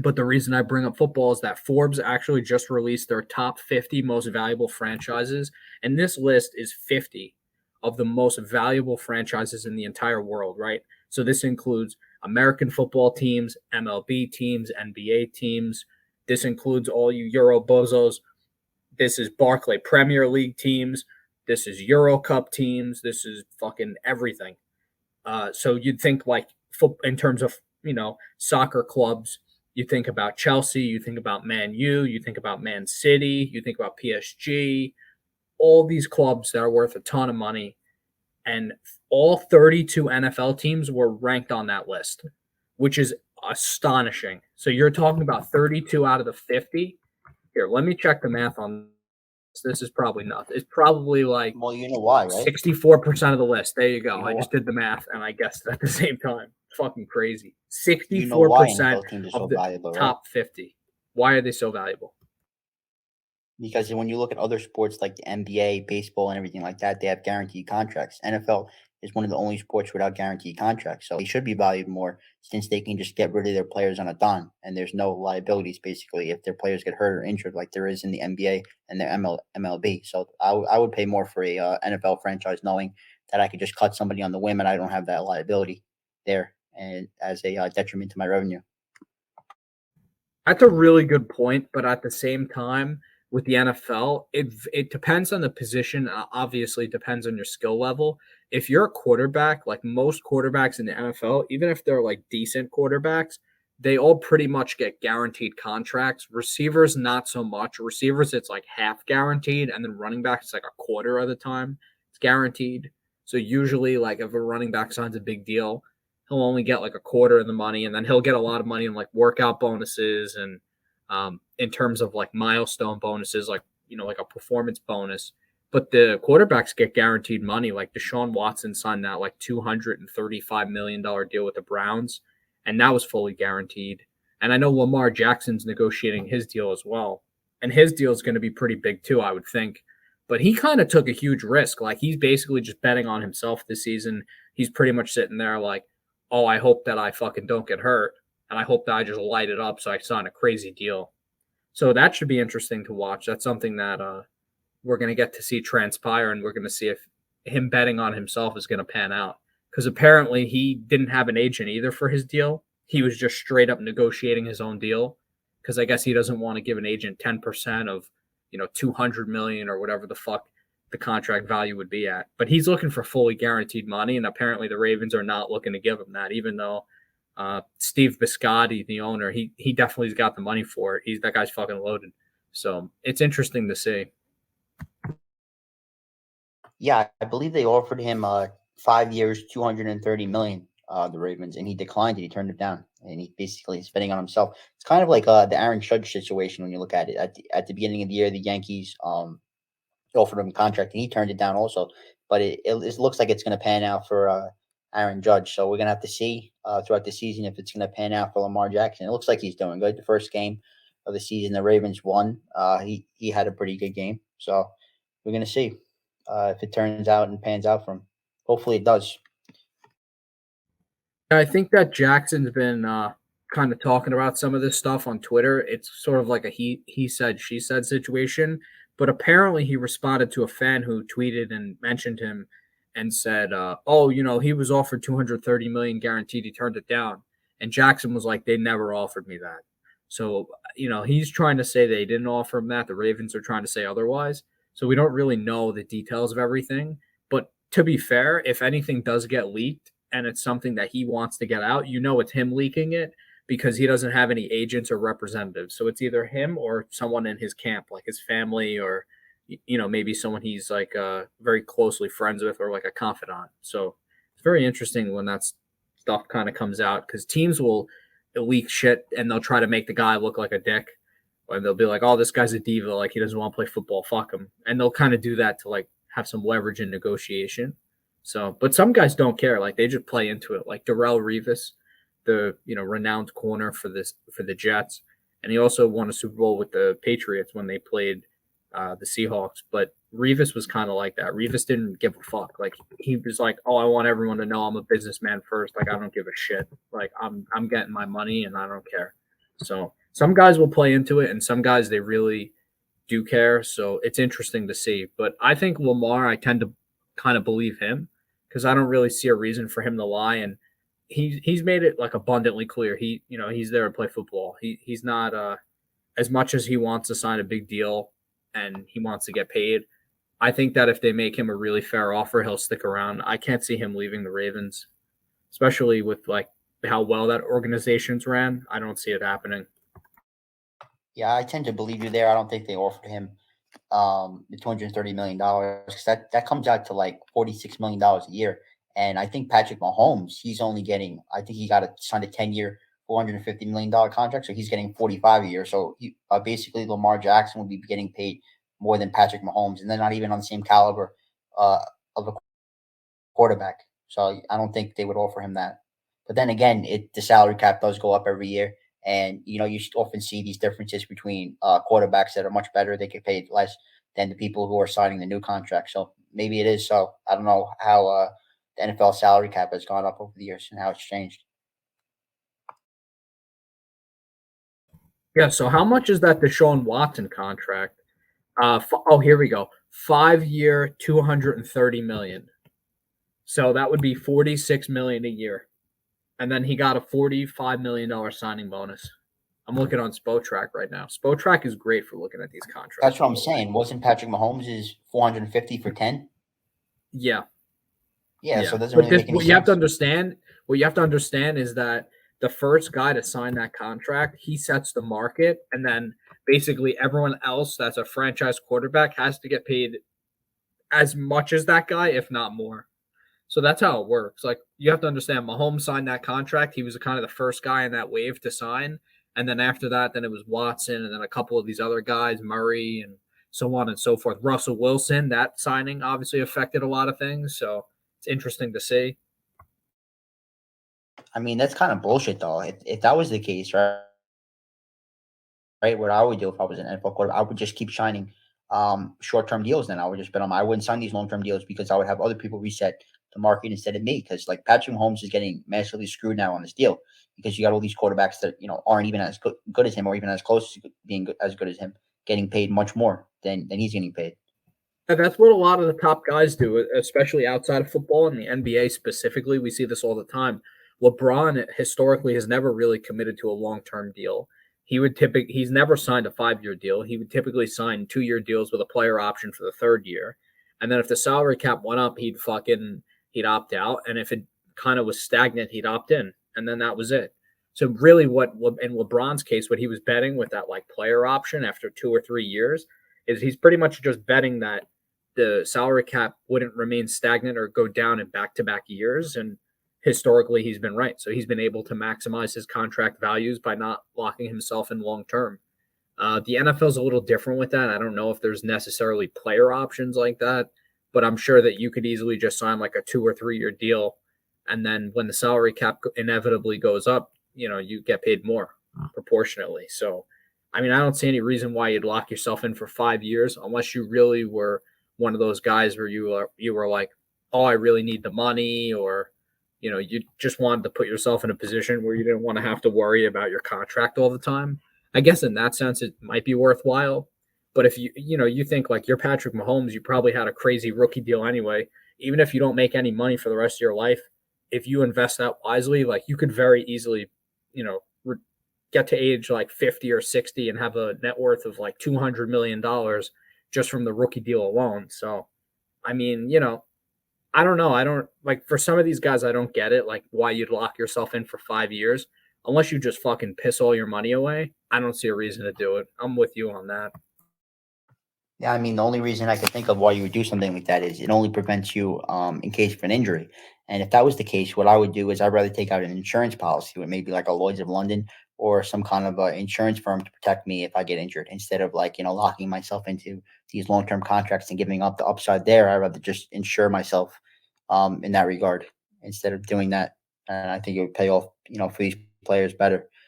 But the reason I bring up football is that Forbes actually just released their top 50 most valuable franchises. And this list is 50 of the most valuable franchises in the entire world, right? So this includes American football teams, MLB teams, NBA teams. This includes all you Euro bozos. This is Barclay Premier League teams. This is Euro Cup teams. This is fucking everything. So you'd think like in terms of soccer clubs, you think about Chelsea, you think about Man U, you think about Man City, you think about PSG, all these clubs that are worth a ton of money, and all 32 NFL teams were ranked on that list, which is astonishing. So you're talking about 32 out of the 50. Here, let me check the math on this. Is probably nothing. It's probably like Well, you know why, right? 64% of the list. There you go. You know I just did the math and I guessed it at the same time. Fucking crazy. 64% of the valuable, right? top 50. Why are they so valuable? Because when you look at other sports like the NBA, baseball, and everything like that, they have guaranteed contracts. NFL is one of the only sports without guaranteed contracts, so they should be valued more since they can just get rid of their players on a dime, and there's no liabilities basically if their players get hurt or injured, like there is in the NBA and the MLB. So I would pay more for a NFL franchise knowing that I could just cut somebody on the whim and I don't have that liability there, and as a detriment to my revenue. That's a really good point, but at the same time, with the NFL, it depends on the position. Obviously, depends on your skill level. If you're a quarterback, like most quarterbacks in the NFL, even if they're like decent quarterbacks, they all pretty much get guaranteed contracts. Receivers, not so much. Receivers, it's like half guaranteed, and then running backs, it's like a quarter of the time it's guaranteed. So usually, like if a running back signs a big deal, he'll only get like a quarter of the money, and then he'll get a lot of money in like workout bonuses and in terms of like milestone bonuses, like like a performance bonus. But the quarterbacks get guaranteed money. Like Deshaun Watson signed that like $235 million deal with the Browns, and that was fully guaranteed. And I know Lamar Jackson's negotiating his deal as well, and his deal is going to be pretty big too, I would think. But he kind of took a huge risk. Like he's basically just betting on himself this season. He's pretty much sitting there like, oh, I hope that I fucking don't get hurt. And I hope that I just light it up so I sign a crazy deal. So that should be interesting to watch. That's something that we're going to get to see transpire, and we're going to see if him betting on himself is going to pan out. Because apparently he didn't have an agent either for his deal. He was just straight up negotiating his own deal because I guess he doesn't want to give an agent 10% of 200 million or whatever the fuck the contract value would be at. But he's looking for fully guaranteed money, and apparently the Ravens are not looking to give him that, even though Steve Biscotti, the owner, he definitely's got the money for it. That guy's fucking loaded. So it's interesting to see. Yeah, I believe they offered him 5 years, 230 million. The Ravens, and he declined it. He turned it down, and he basically is betting on himself. It's kind of like the Aaron Judge situation when you look at it. At the beginning of the year, the Yankees offered him a contract, and he turned it down also. But it looks like it's going to pan out for Aaron Judge. So we're going to have to see throughout the season if it's going to pan out for Lamar Jackson. It looks like he's doing good. The first game of the season, the Ravens won. He had a pretty good game. So we're going to see if it turns out and pans out for him. Hopefully it does. I think that Jackson's been kind of talking about some of this stuff on Twitter. It's sort of like a he said, she said situation. But apparently he responded to a fan who tweeted and mentioned him and said, oh, he was offered 230 million guaranteed. He turned it down. And Jackson was like, they never offered me that. So, he's trying to say they didn't offer him that. The Ravens are trying to say otherwise. So we don't really know the details of everything. But to be fair, if anything does get leaked and it's something that he wants to get out, it's him leaking it because he doesn't have any agents or representatives. So it's either him or someone in his camp, like his family or, maybe someone he's like very closely friends with or like a confidant. So it's very interesting when that stuff kind of comes out because teams will leak shit and they'll try to make the guy look like a dick. And they'll be like, oh, this guy's a diva. Like, he doesn't want to play football. Fuck him. And they'll kind of do that to, like, have some leverage in negotiation. So, but some guys don't care. Like, they just play into it. Like Darrelle Revis, the, renowned corner for the Jets. And he also won a Super Bowl with the Patriots when they played the Seahawks. But Revis was kind of like that. Revis didn't give a fuck. Like, he was like, oh, I want everyone to know I'm a businessman first. Like, I don't give a shit. Like, I'm getting my money and I don't care. So some guys will play into it, and some guys they really do care. So it's interesting to see. But I think Lamar, I tend to kind of believe him because I don't really see a reason for him to lie. And he's made it like abundantly clear. He's there to play football. He's not as much as he wants to sign a big deal and he wants to get paid. I think that if they make him a really fair offer, he'll stick around. I can't see him leaving the Ravens, especially with like how well that organization's ran. I don't see it happening. Yeah, I tend to believe you there. I don't think they offered him the $230 million because that comes out to like $46 million a year. And I think Patrick Mahomes, he's only getting. I think he got a signed a 10-year, $450 million contract, so he's getting 45 a year. So basically, Lamar Jackson would be getting paid more than Patrick Mahomes, and they're not even on the same caliber of a quarterback. So I don't think they would offer him that. But then again, the salary cap does go up every year, and you often see these differences between quarterbacks that are much better. They get paid less than the people who are signing the new contract. So maybe it is so. I don't know how the NFL salary cap has gone up over the years and how it's changed. Yeah. So how much is that Deshaun Watson contract? Here we go. 5 year, 230 million. So that would be 46 million a year, and then he got a $45 million signing bonus. I'm looking on Spotrac right now. Spotrac is great for looking at these That's contracts. what I'm saying. Wasn't Patrick Mahomes is 450 for 10? Yeah, Yeah, so yeah. it doesn't But really this, make any what you have to sense. understand, what you have to understand is that the first guy to sign that contract, he sets the market, and then basically everyone else that's a franchise quarterback has to get paid as much as that guy, if not more. So that's how it works. Like you have to understand, Mahomes signed that contract. He was kind of the first guy in that wave to sign, and then after that, then it was Watson, and then a couple of these other guys, Murray, and so on and so forth. Russell Wilson, that signing obviously affected a lot of things. So it's interesting to see. I mean, that's kind of bullshit, though. If that was the case, right? What I would do if I was an NFL quarterback, I would just keep signing short-term deals. Then I would just bet on. I wouldn't sign these long-term deals because I would have other people reset the market instead of me. Because like Patrick Mahomes is getting massively screwed now on this deal because you got all these quarterbacks that aren't even as good as him or even as close to being as good as him, getting paid much more than he's getting paid. And that's what a lot of the top guys do, especially outside of football and the NBA specifically. We see this all the time. LeBron historically has never really committed to a long-term deal. He's never signed a 5 year deal. He would typically sign 2 year deals with a player option for the third year. And then if the salary cap went up, he'd opt out. And if it kind of was stagnant, he'd opt in. And then that was it. So really what in LeBron's case, what he was betting with that like player option after 2 or 3 years is he's pretty much just betting that the salary cap wouldn't remain stagnant or go down in back-to-back years. And historically, he's been right. So he's been able to maximize his contract values by not locking himself in long term. The NFL is a little different with that. I don't know if there's necessarily player options like that, but I'm sure that you could easily just sign like a 2 or 3 year deal. And then when the salary cap inevitably goes up, you get paid more proportionately. So, I mean, I don't see any reason why you'd lock yourself in for 5 years unless you really were one of those guys where you were like, oh, I really need the money, or you just wanted to put yourself in a position where you didn't want to have to worry about your contract all the time. I guess in that sense, it might be worthwhile. But if you think like you're Patrick Mahomes, you probably had a crazy rookie deal anyway. Even if you don't make any money for the rest of your life, if you invest that wisely, like you could very easily, you know, get to age like 50 or 60 and have a net worth of like $200 million just from the rookie deal alone. So, I mean, I don't know. I don't like for some of these guys, I don't get it. Like why you'd lock yourself in for 5 years unless you just fucking piss all your money away. I don't see a reason to do it. I'm with you on that. Yeah, I mean, the only reason I could think of why you would do something like that is it only prevents you in case of an injury. And if that was the case, what I would do is I'd rather take out an insurance policy with maybe like a Lloyd's of London or some kind of insurance firm to protect me if I get injured instead of like, locking myself into these long term contracts and giving up the upside there. I'd rather just insure myself in that regard instead of doing that. And I think it would pay off, for these players better.